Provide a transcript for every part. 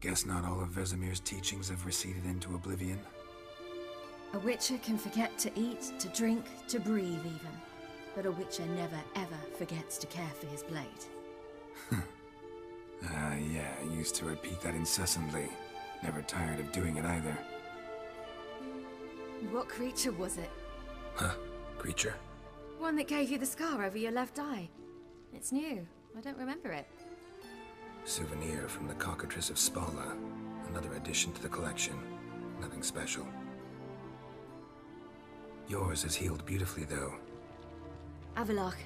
Guess not all of Vesemir's teachings have receded into oblivion. A Witcher can forget to eat, to drink, to breathe even. But a Witcher never ever forgets to care for his blade. Yeah, I used to repeat that incessantly. Never tired of doing it either. What creature was it? Huh? Creature? One that gave you the scar over your left eye. It's new. I don't remember it. Souvenir from the Cockatrice of Spala. Another addition to the collection. Nothing special. Yours is healed beautifully, though. Avallac'h.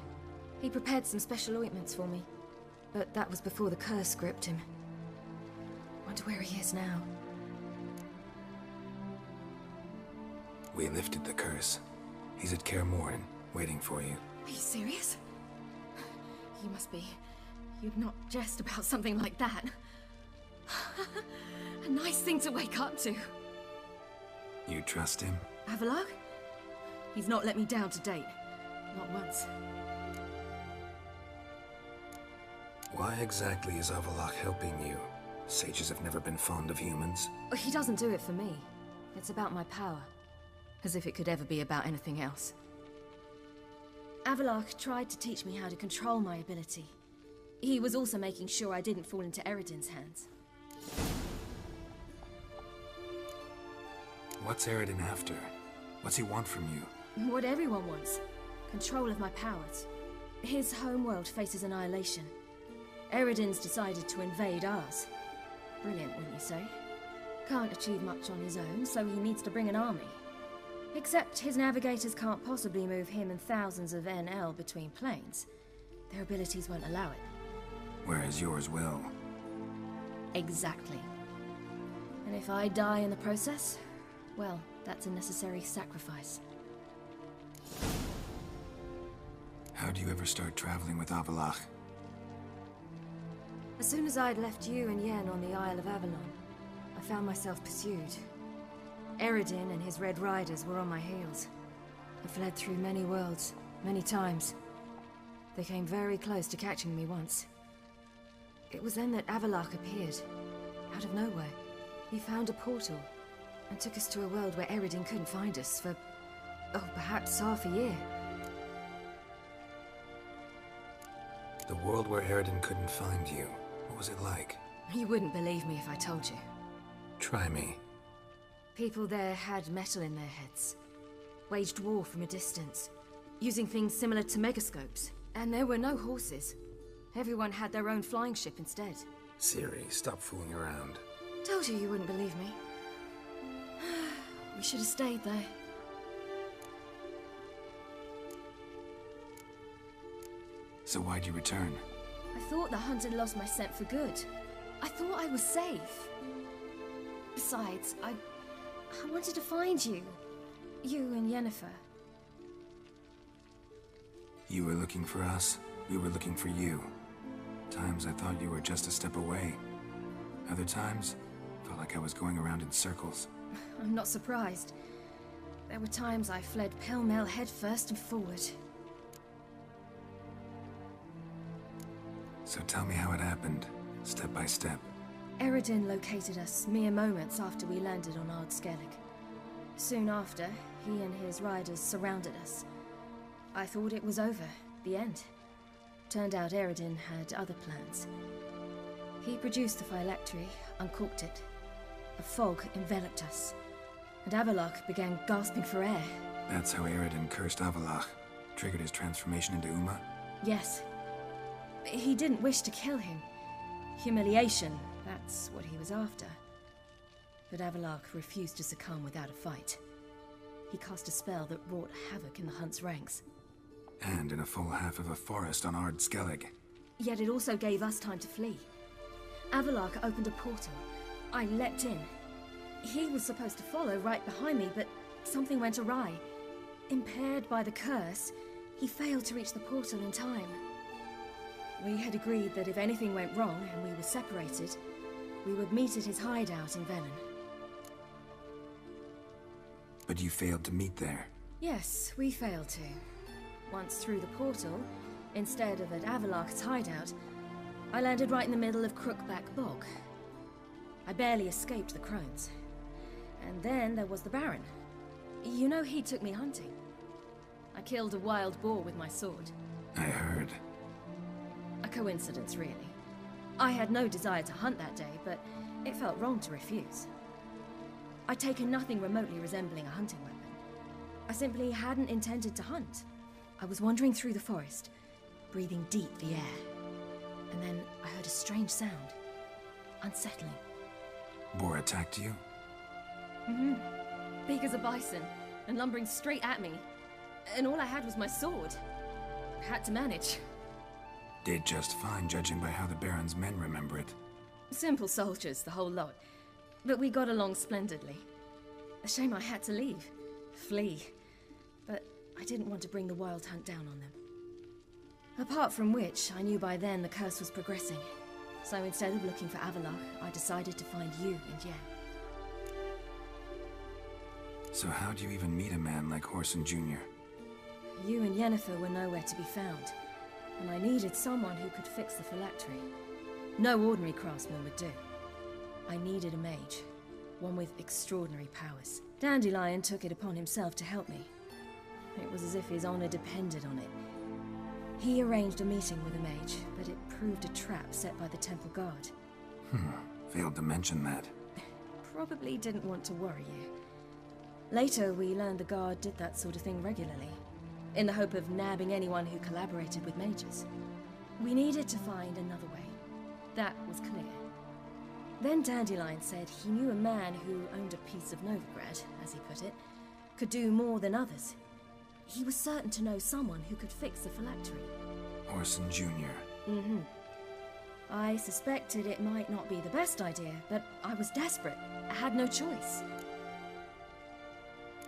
He prepared some special ointments for me. But that was before the curse gripped him. Wonder where he is now. We lifted the curse. He's at Kaer Morhen, waiting for you. Are you serious? You must be. You'd not jest about something like that. A nice thing to wake up to. You trust him? Avallac'h? He's not let me down to date. Not once. Why exactly is Avallac'h helping you? Sages have never been fond of humans. He doesn't do it for me. It's about my power. As if it could ever be about anything else. Avallac'h tried to teach me how to control my ability. He was also making sure I didn't fall into Eredin's hands. What's Eredin after? What's he want from you? What everyone wants. Control of my powers. His homeworld faces annihilation. Eredin's decided to invade ours. Brilliant, wouldn't you say? Can't achieve much on his own, so he needs to bring an army. Except his navigators can't possibly move him and thousands of NL between planes. Their abilities won't allow it. Whereas yours will. Exactly. And if I die in the process, well, that's a necessary sacrifice. How do you ever start traveling with Avallac'h? As soon as I'd left you and Yen on the Isle of Avalon, I found myself pursued. Eredin and his Red Riders were on my heels. I fled through many worlds, many times. They came very close to catching me once. It was then that Avallac'h appeared, out of nowhere. He found a portal, and took us to a world where Eredin couldn't find us for, perhaps half a year. The world where Eredin couldn't find you, what was it like? You wouldn't believe me if I told you. Try me. People there had metal in their heads, waged war from a distance, using things similar to megascopes. And there were no horses. Everyone had their own flying ship instead. Ciri, stop fooling around. Told you wouldn't believe me. We should have stayed there. So why'd you return? I thought the hunt had lost my scent for good. I thought I was safe. Besides, I wanted to find you. You and Yennefer. You were looking for us, we were looking for you. Times I thought you were just a step away. Other times, felt like I was going around in circles. I'm not surprised. There were times I fled pell-mell headfirst and forward. So tell me how it happened, step by step. Eredin located us mere moments after we landed on Ard Skellig. Soon after, he and his riders surrounded us. I thought it was over, the end. Turned out Eredin had other plans. He produced the phylactery, uncorked it. A fog enveloped us, and Avallac'h began gasping for air. That's how Eredin cursed Avallac'h, triggered his transformation into Uma? Yes. He didn't wish to kill him. Humiliation, that's what he was after. But Avallac'h refused to succumb without a fight. He cast a spell that wrought havoc in the hunt's ranks. And in a full half of a forest on Ard Skellig. Yet it also gave us time to flee. Avallac'h opened a portal. I leapt in. He was supposed to follow right behind me, but something went awry. Impaired by the curse, he failed to reach the portal in time. We had agreed that if anything went wrong and we were separated, we would meet at his hideout in Velen. But you failed to meet there. Yes, we failed to. Once through the portal, instead of at Avallac'h's hideout, I landed right in the middle of Crookback Bog. I barely escaped the crones. And then there was the Baron. You know, he took me hunting. I killed a wild boar with my sword. I heard. A coincidence, really. I had no desire to hunt that day, but it felt wrong to refuse. I'd taken nothing remotely resembling a hunting weapon. I simply hadn't intended to hunt. I was wandering through the forest, breathing deep the air. And then I heard a strange sound. Unsettling. Boar attacked you? Mm-hmm. Big as a bison, and lumbering straight at me. And all I had was my sword. I had to manage. Did just fine, judging by how the Baron's men remember it. Simple soldiers, the whole lot. But we got along splendidly. A shame I had to leave. Flee. But I didn't want to bring the wild hunt down on them. Apart from which, I knew by then the curse was progressing. So instead of looking for Avallac'h, I decided to find you and Yen. So how do you even meet a man like Whoreson Jr.? You and Yennefer were nowhere to be found, and I needed someone who could fix the phylactery. No ordinary craftsman would do. I needed a mage, one with extraordinary powers. Dandelion took it upon himself to help me. It was as if his honor depended on it. He arranged a meeting with a mage, but it proved a trap set by the temple guard. Failed to mention that. Probably didn't want to worry you. Later, we learned the guard did that sort of thing regularly, in the hope of nabbing anyone who collaborated with mages. We needed to find another way. That was clear. Then Dandelion said he knew a man who owned a piece of Novigrad, as he put it, could do more than others. He was certain to know someone who could fix the phylactery. Whoreson Jr. Mm-hmm. I suspected it might not be the best idea, but I was desperate. I had no choice.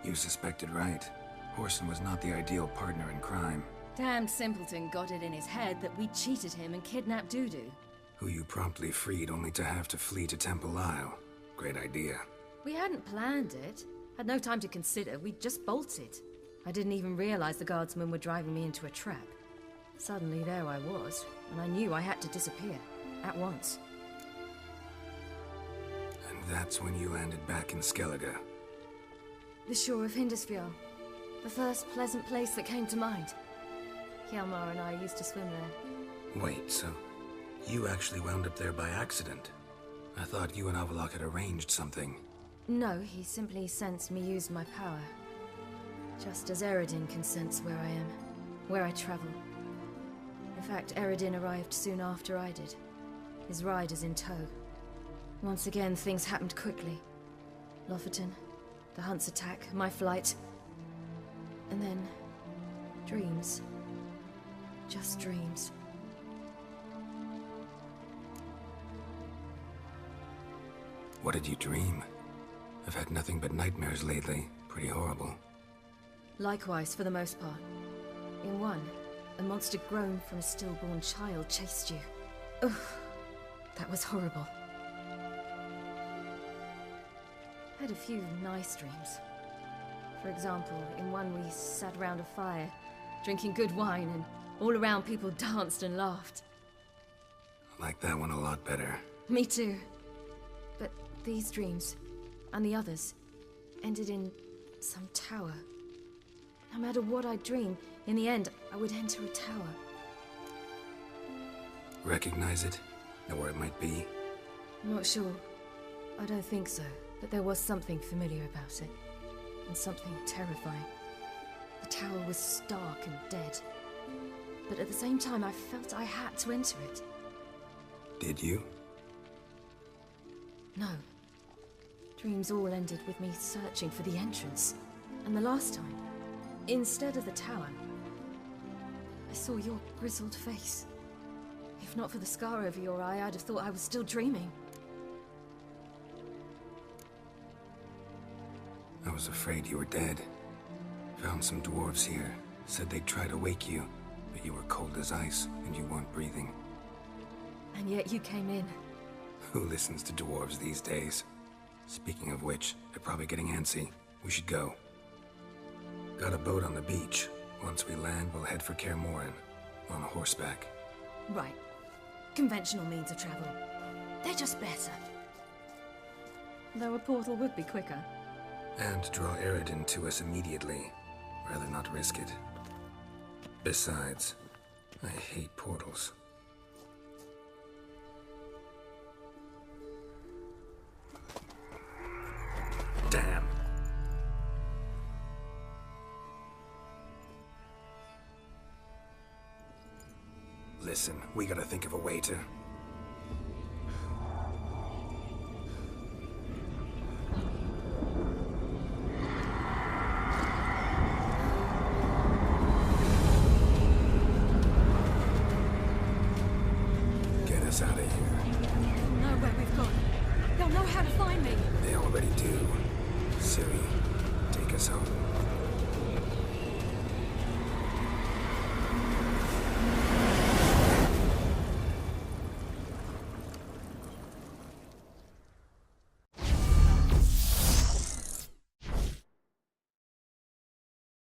You suspected right. Whoreson was not the ideal partner in crime. Damned simpleton got it in his head that we'd cheated him and kidnapped Dudu. Who you promptly freed only to have to flee to Temple Isle. Great idea. We hadn't planned it. Had no time to consider. We just bolted. I didn't even realize the guardsmen were driving me into a trap. Suddenly there I was, and I knew I had to disappear. At once. And that's when you landed back in Skellige. The shore of Hindisfjall. The first pleasant place that came to mind. Hjalmar and I used to swim there. Wait, so you actually wound up there by accident? I thought you and Avallac'h had arranged something. No, he simply sensed me use my power. Just as Eredin can sense where I am, where I travel. In fact, Eredin arrived soon after I did. His riders in tow. Once again, things happened quickly. Lofoten, the hunt's attack, my flight. And then, dreams. Just dreams. What did you dream? I've had nothing but nightmares lately. Pretty horrible. Likewise, for the most part. In one, a monster grown from a stillborn child chased you. Ugh, that was horrible. I had a few nice dreams. For example, in one we sat around a fire, drinking good wine, and all around people danced and laughed. I like that one a lot better. Me too. But these dreams, and the others, ended in some tower. No matter what I dream, in the end, I would enter a tower. Recognize it? Know where it might be? Not sure. I don't think so. But there was something familiar about it. And something terrifying. The tower was stark and dead. But at the same time, I felt I had to enter it. Did you? No. Dreams all ended with me searching for the entrance. And the last time, instead of the tower, I saw your grizzled face. If not for the scar over your eye, I'd have thought I was still dreaming. I was afraid you were dead. Found some dwarves here. Said they'd try to wake you, but you were cold as ice, and you weren't breathing. And yet you came in. Who listens to dwarves these days? Speaking of which, they're probably getting antsy. We should go. Got a boat on the beach. Once we land, we'll head for Kaer Morhen. On horseback. Right. Conventional means of travel. They're just better. Though a portal would be quicker. And draw Eredin to us immediately. Rather not risk it. Besides, I hate portals. Damn. Listen, we gotta think of a way to... get us out of here. They'll know where we've gone. They'll know how to find me. They already do. Ciri, take us home.